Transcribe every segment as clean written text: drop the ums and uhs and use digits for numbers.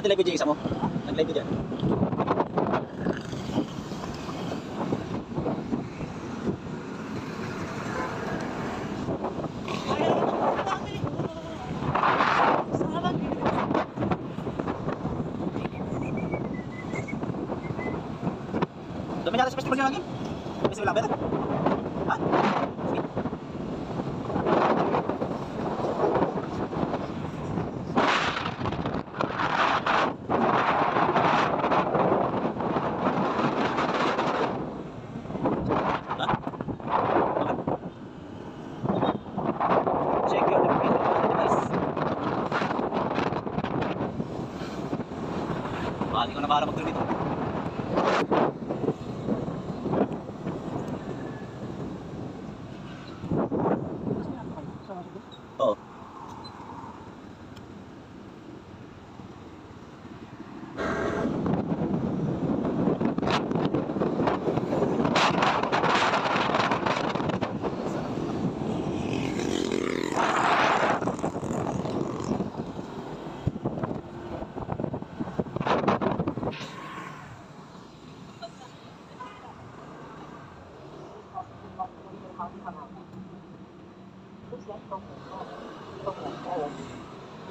Nag-live video isa mo? Nag-live video. Dami natin sa festival nyo lagi? Festival lang ba ito? Ha? Sige. Check your location on the device. Hindi ko na bahala mag-turn dito. Oo.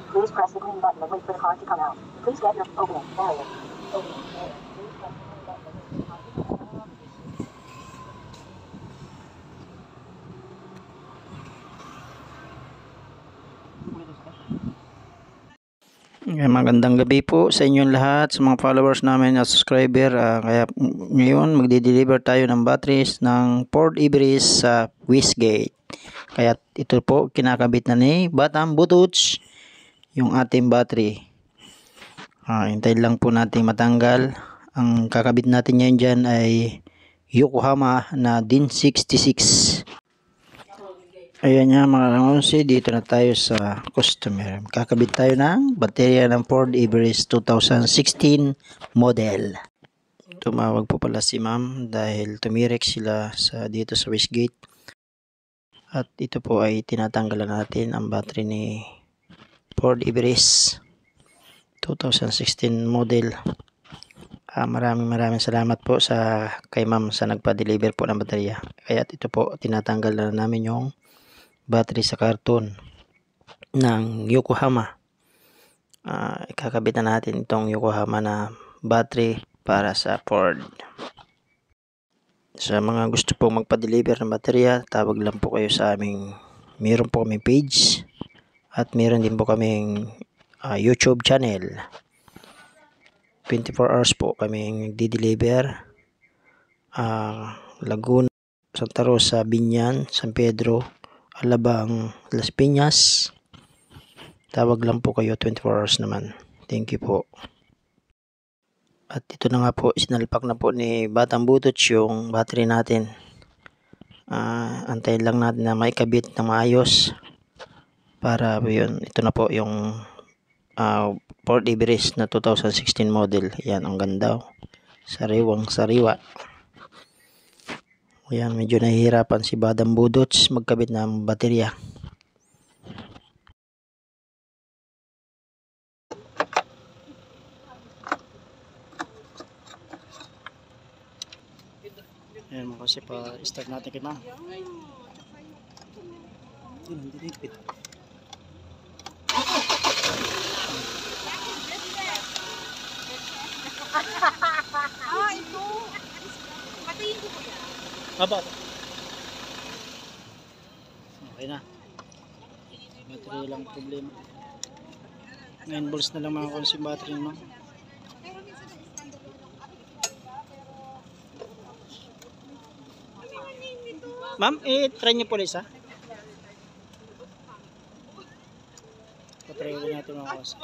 Please press the green button and wait for the car to come out. Please get your opening area. Magandang gabi po sa inyong lahat, sa mga followers namin at subscriber. Kaya ngayon magde-deliver tayo ng batteries ng Ford Everest sa Westgate. Kaya ito po kinakabit na ni Batam Bututs yung ating battery. Hintayin lang po natin matanggal. Ang kakabit natin ngayon dyan ay Yokohama na DIN 66. Ayan nga mga kangonsi, dito na tayo sa customer. Kakabit tayo ng baterya ng Ford Everest 2016 model. Tumawag po pala si ma'am dahil tumirek sila dito sa Westgate. At ito po ay tinatanggalan natin ang battery ni Ford Everest 2016 model. Maraming salamat po kay ma'am sa nagpa-deliver po ng baterya. Kaya ito po tinatanggal na namin yung battery sa karton ng Yokohama. Ikakabit na natin itong Yokohama na battery para sa Ford. Sa mga gusto pong magpa-deliver ng baterya, tawag lang po kayo sa aming, meron po kaming page at meron din po kaming YouTube channel. 24 hours po kami nagdi-deliver. Laguna, Santa Rosa, Binyan, San Pedro, Alabang, Las Piñas. Tawag lang po kayo, 24 hours naman. Thank you po. At ito na nga po, sinalpak na po ni Batang Bututs yung battery natin. Antayin lang natin na maikabit na maayos. Para yun, ito na po yung Ford Everest na 2016 model. Yan, ang ganda. Sariwang sariwa. Ayan, medyo nahihirapan si Badam Bututs magkabit ng baterya. Ayan mga kasi pa-start natin kay ma'am. Hindi nipit. Ito. Patayin ko po yan. Aba. Okay na. Battery lang problema. 9 volts na lang mga consume battery mo. Ma'am, try niyo po isa. Patry ko natin mga kasi.